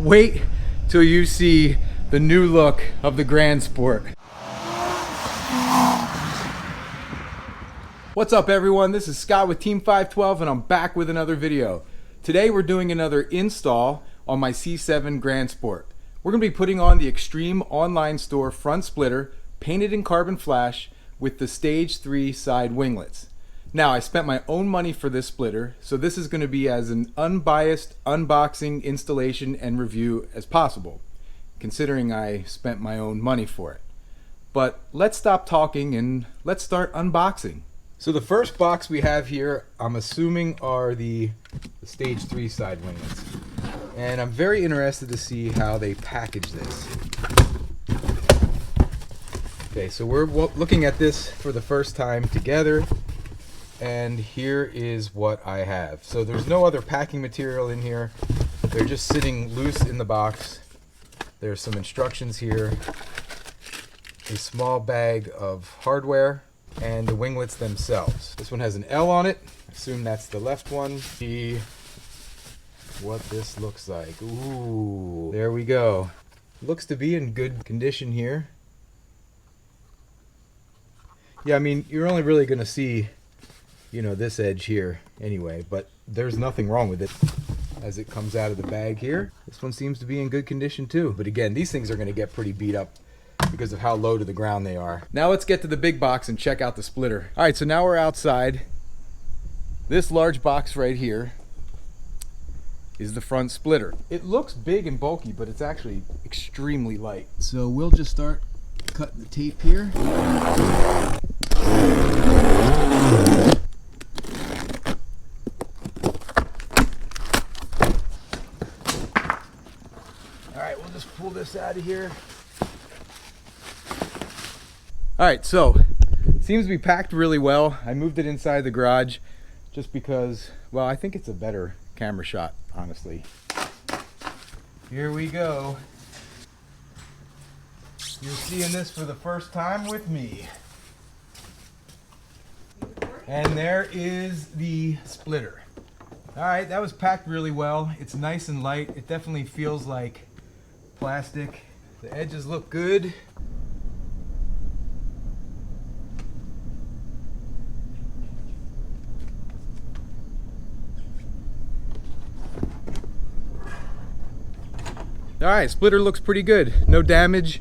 Wait till you see the new look of the Grand Sport. What's up everyone, this is Scott with Team 512 and I'm back with another video. Today we're doing another install on my C7 Grand Sport. We're going to be putting on the Extreme Online Store front splitter, painted in carbon flash with the Stage 3 side winglets. Now I spent my own money for this splitter, so this is going to be as an unbiased unboxing, installation, and review as possible, considering I spent my own money for it. But let's stop talking and let's start unboxing. So the first box we have here, I'm assuming are the Stage 3 side winglets. And I'm very interested to see how they package this. Okay, so we're looking at this for the first time together. And here is what I have. So there's no other packing material in here. They're just sitting loose in the box. There's some instructions here. A small bag of hardware. And the winglets themselves. This one has an L on it. I assume that's the left one. See what this looks like. Ooh, there we go. Looks to be in good condition here. Yeah, I mean, you're only really going to see, you know, this edge here anyway, but there's nothing wrong with it as it comes out of the bag here. This one seems to be in good condition too. But again, these things are going to get pretty beat up because of how low to the ground they are. Now let's get to the big box and check out the splitter. All right, so now we're outside. This large box right here is the front splitter. It looks big and bulky, but it's actually extremely light. So we'll just start cutting the tape here. All right, we'll just pull this out of here. All right, so seems to be packed really well. I moved it inside the garage just because, well, I think it's a better camera shot, honestly. Here we go. You're seeing this for the first time with me. And there is the splitter. All right, that was packed really well. It's nice and light. It definitely feels like plastic. The edges look good. Alright, splitter looks pretty good. No damage.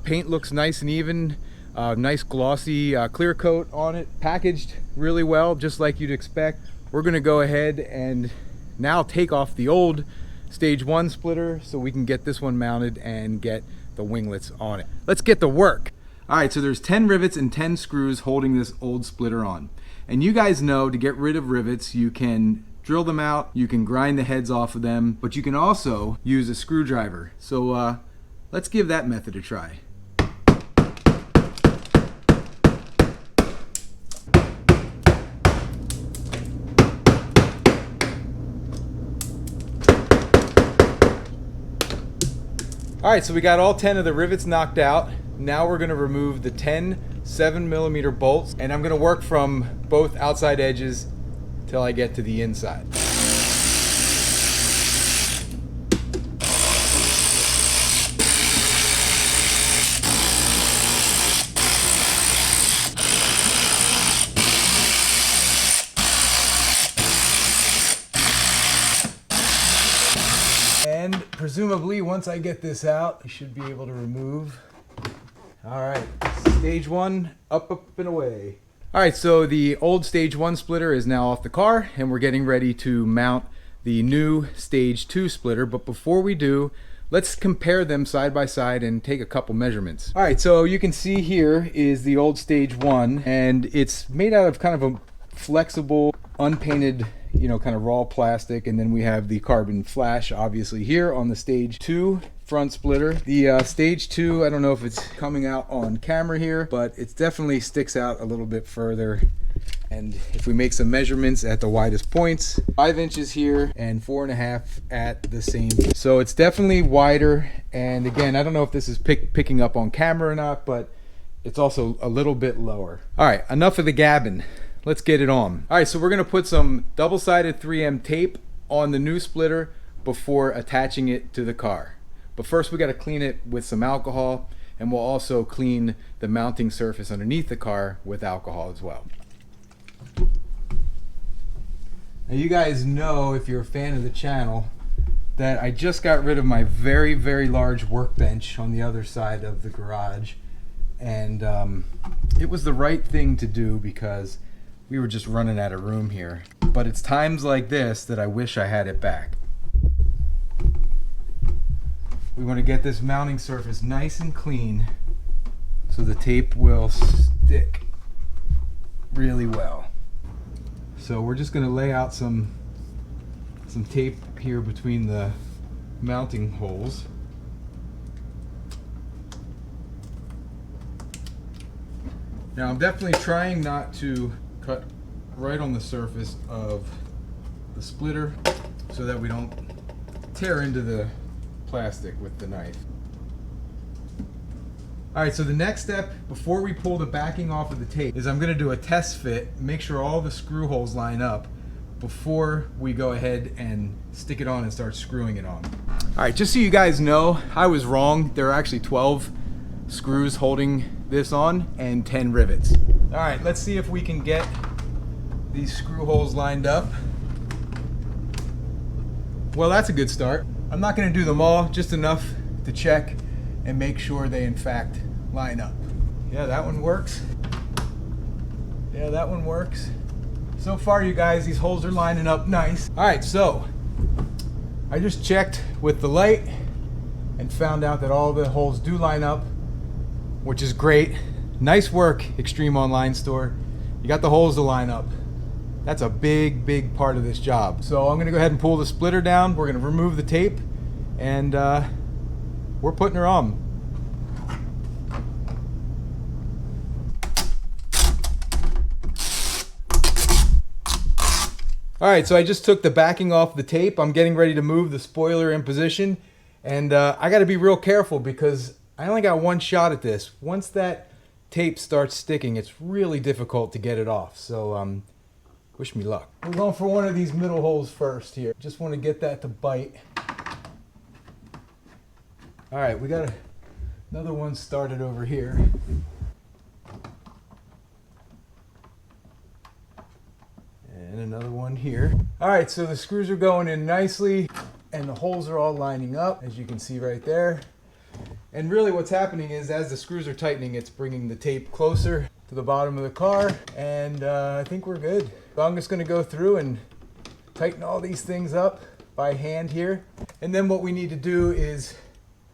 Paint looks nice and even. Nice glossy clear coat on it. Packaged really well, just like you'd expect. We're going to go ahead and now take off the old Stage 1 splitter so we can get this one mounted and get the winglets on it. Let's get to work. Alright, so there's 10 rivets and 10 screws holding this old splitter on. And you guys know to get rid of rivets, you can drill them out, you can grind the heads off of them, but you can also use a screwdriver. So let's give that method a try. Alright, so we got all 10 of the rivets knocked out. Now we're going to remove the 10 7mm bolts, and I'm going to work from both outside edges till I get to the inside. And presumably once I get this out, I should be able to remove. All right, Stage 1, up and away. Alright, so the old Stage 1 splitter is now off the car and we're getting ready to mount the new Stage 2 splitter, but before we do, let's compare them side by side and take a couple measurements. Alright, so you can see here is the old Stage 1 and it's made out of kind of a flexible, unpainted, you know, kind of raw plastic, and then we have the carbon flash obviously here on the Stage 2 front splitter. The Stage 2, I don't know if it's coming out on camera here, but it definitely sticks out a little bit further. And if we make some measurements at the widest points, 5 inches here and 4.5 at the same. So it's definitely wider. And again, I don't know if this is picking up on camera or not, but it's also a little bit lower. All right, enough of the gabbing. Let's get it on. All right, so we're gonna put some double-sided 3M tape on the new splitter, before attaching it to the car. But first we got to clean it with some alcohol, and we'll also clean the mounting surface underneath the car with alcohol as well. Now you guys know, if you're a fan of the channel, that I just got rid of my very, very large workbench on the other side of the garage. And it was the right thing to do because we were just running out of room here. But it's times like this that I wish I had it back. We want to get this mounting surface nice and clean so the tape will stick really well. So we're just going to lay out some tape here between the mounting holes. Now I'm definitely trying not to cut right on the surface of the splitter so that we don't tear into the plastic with the knife. Alright, so the next step before we pull the backing off of the tape is I'm going to do a test fit, make sure all the screw holes line up before we go ahead and stick it on and start screwing it on. Alright, just so you guys know, I was wrong. There are actually 12 screws holding this on and 10 rivets. Alright, let's see if we can get these screw holes lined up. Well, that's a good start. I'm not going to do them all, just enough to check and make sure they in fact line up. Yeah, that one works. Yeah, that one works. So far, you guys, these holes are lining up nice. Alright, so I just checked with the light and found out that all the holes do line up, which is great. Nice work, Extreme Online Store. You got the holes to line up. That's a big, big part of this job. So I'm gonna go ahead and pull the splitter down. We're gonna remove the tape, and we're putting her on. Alright, so I just took the backing off the tape. I'm getting ready to move the spoiler in position, and I gotta be real careful because I only got one shot at this. Once that tape starts sticking, it's really difficult to get it off. So wish me luck. We're going for one of these middle holes first here. Just want to get that to bite. Alright, we got another one started over here. And another one here. Alright, so the screws are going in nicely and the holes are all lining up, as you can see right there. And really what's happening is, as the screws are tightening, it's bringing the tape closer to the bottom of the car, and I think we're good. So I'm just going to go through and tighten all these things up by hand here. And then what we need to do is,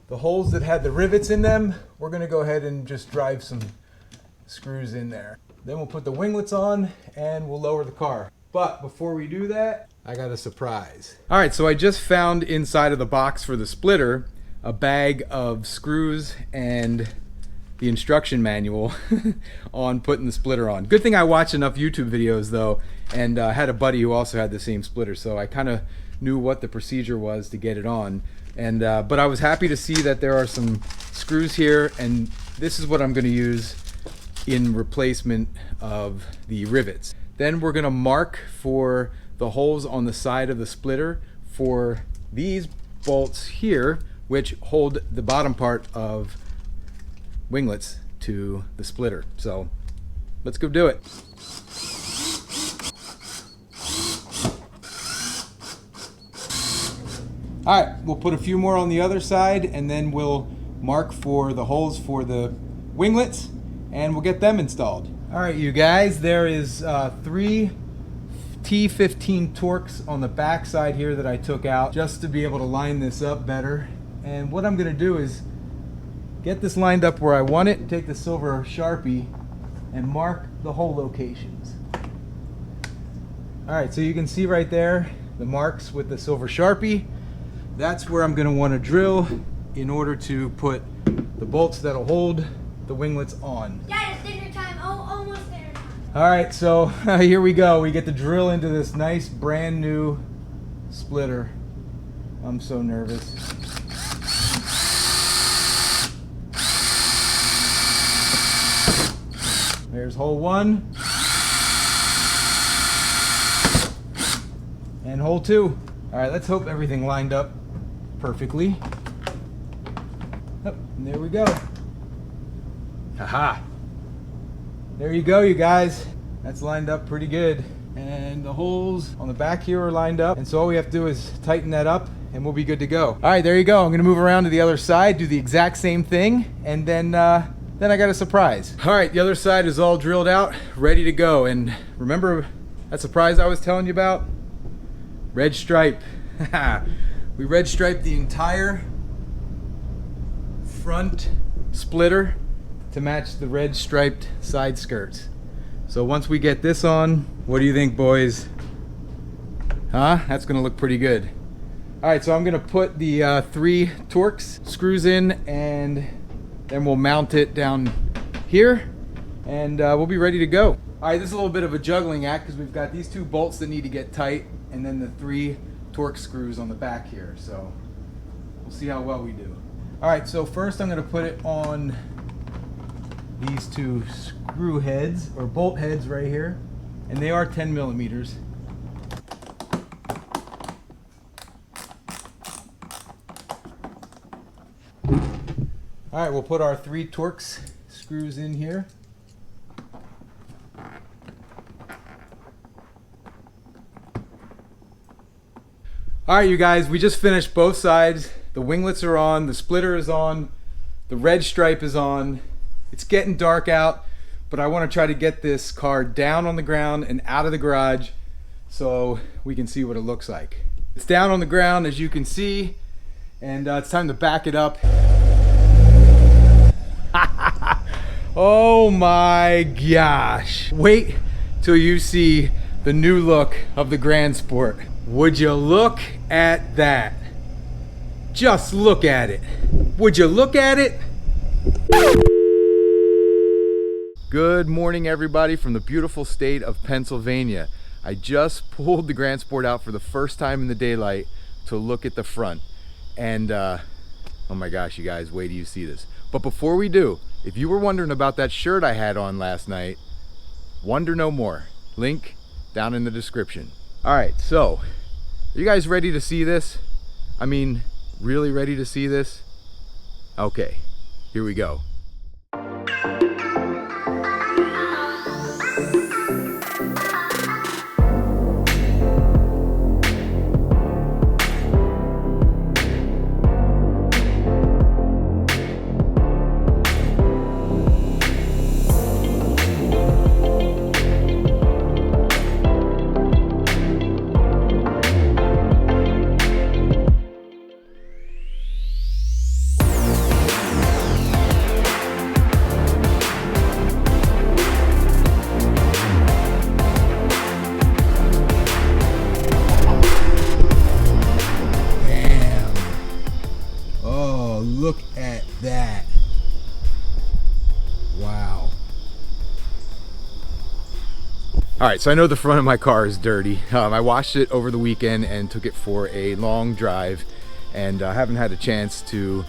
the holes that had the rivets in them, we're going to go ahead and just drive some screws in there. Then we'll put the winglets on and we'll lower the car. But before we do that, I got a surprise. Alright, so I just found inside of the box for the splitter a bag of screws and the instruction manual on putting the splitter on. Good thing I watched enough YouTube videos though, and had a buddy who also had the same splitter, so I kind of knew what the procedure was to get it on. And but I was happy to see that there are some screws here, and this is what I'm going to use in replacement of the rivets. Then we're going to mark for the holes on the side of the splitter for these bolts here, which hold the bottom part of winglets to the splitter. So let's go do it. Alright, we'll put a few more on the other side and then we'll mark for the holes for the winglets and we'll get them installed. Alright you guys, there is 3 T15 Torques on the back side here that I took out just to be able to line this up better. And what I'm going to do is get this lined up where I want it, take the silver Sharpie and mark the hole locations. Alright, so you can see right there the marks with the silver Sharpie. That's where I'm going to want to drill in order to put the bolts that'll hold the winglets on. Dad, it's dinner time. Oh, almost dinner time. Alright, so here we go. We get to drill into this nice brand new splitter. I'm so nervous. There's hole 1 and hole 2. All right, let's hope everything lined up perfectly. Oh, and there we go. Haha. There you go, you guys. That's lined up pretty good. And the holes on the back here are lined up. And so all we have to do is tighten that up and we'll be good to go. All right, there you go. I'm gonna move around to the other side, do the exact same thing, and then I got a surprise. All right, the other side is all drilled out, ready to go. And remember that surprise I was telling you about? Red stripe. We red striped the entire front splitter to match the red striped side skirts. So once we get this on, what do you think, boys? Huh? That's gonna look pretty good. All right, so I'm gonna put the 3 Torx screws in, and then we'll mount it down here, and we'll be ready to go. All right, this is a little bit of a juggling act because we've got these 2 bolts that need to get tight, and then the 3 Torx screws on the back here. So we'll see how well we do. All right, so first I'm gonna put it on these 2 screw heads or bolt heads right here, and they are 10 millimeters. All right, we'll put our 3 Torx screws in here. All right, you guys, we just finished both sides. The winglets are on, the splitter is on, the red stripe is on. It's getting dark out, but I want to try to get this car down on the ground and out of the garage so we can see what it looks like. It's down on the ground, as you can see, and it's time to back it up. Oh my gosh. Wait till you see the new look of the Grand Sport. Would you look at that? Just look at it. Would you look at it? Good morning, everybody, from the beautiful state of Pennsylvania. I just pulled the Grand Sport out for the first time in the daylight to look at the front. And oh my gosh, you guys, wait till you see this. But before we do, if you were wondering about that shirt I had on last night, wonder no more. Link down in the description. All right, so are you guys ready to see this? I mean, really ready to see this? Okay, here we go. Look at that. Wow. All right, so I know the front of my car is dirty. I washed it over the weekend and took it for a long drive, and I haven't had a chance to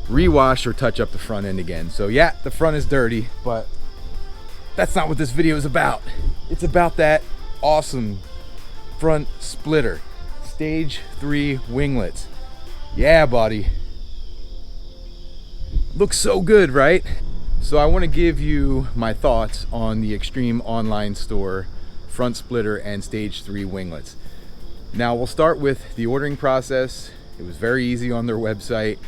rewash or touch up the front end again. So yeah, the front is dirty, but that's not what this video is about. It's about that awesome front splitter. Stage 3 winglets. Yeah, buddy. Looks so good, right? So I want to give you my thoughts on the Extreme Online Store front splitter and stage 3 winglets. Now we'll start with the ordering process. It was very easy on their website,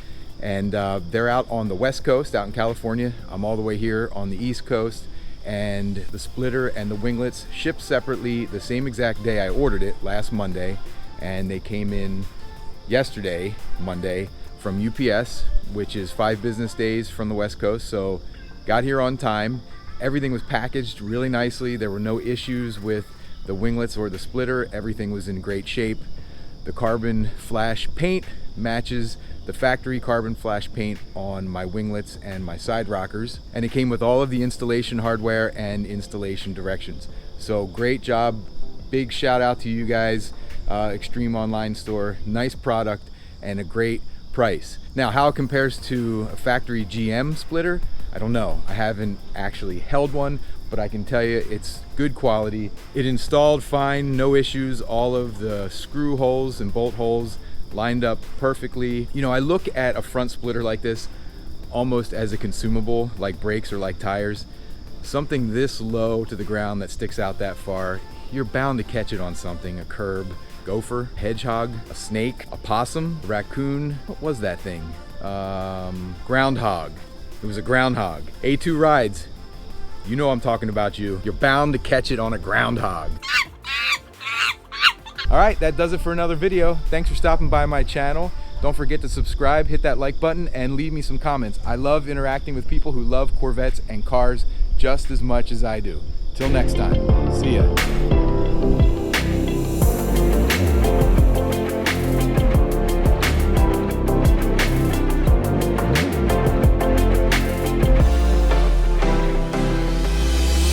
and they're out on the West Coast, out in California. I'm all the way here on the East Coast, and the splitter and the winglets shipped separately the same exact day I ordered it, last Monday, and they came in yesterday, Monday, from UPS, which is 5 business days from the West Coast. So got here on time. Everything was packaged really nicely. There were no issues with the winglets or the splitter. Everything was in great shape. The carbon flash paint matches the factory carbon flash paint on my winglets and my side rockers, and it came with all of the installation hardware and installation directions. So great job. Big shout out to you guys, Extreme Online Store. Nice product and a great price. Now, how it compares to a factory GM splitter, I don't know. I haven't actually held one, but but I can tell you it's good quality. It installed fine, no issues. All of the screw holes and bolt holes lined up perfectly. You know, I look at a front splitter like this almost as a consumable, like brakes or like tires. Something this low to the ground that sticks out that far, you're bound to catch it on something. A curb, gopher, hedgehog, a snake, a possum, a raccoon. What was that thing? Groundhog. It was a groundhog. A2 rides. You know I'm talking about you. You're bound to catch it on a groundhog. All right, that does it for another video. Thanks for stopping by my channel. Don't forget to subscribe, hit that like button, and leave me some comments. I love interacting with people who love Corvettes and cars just as much as I do. Till next time, see ya.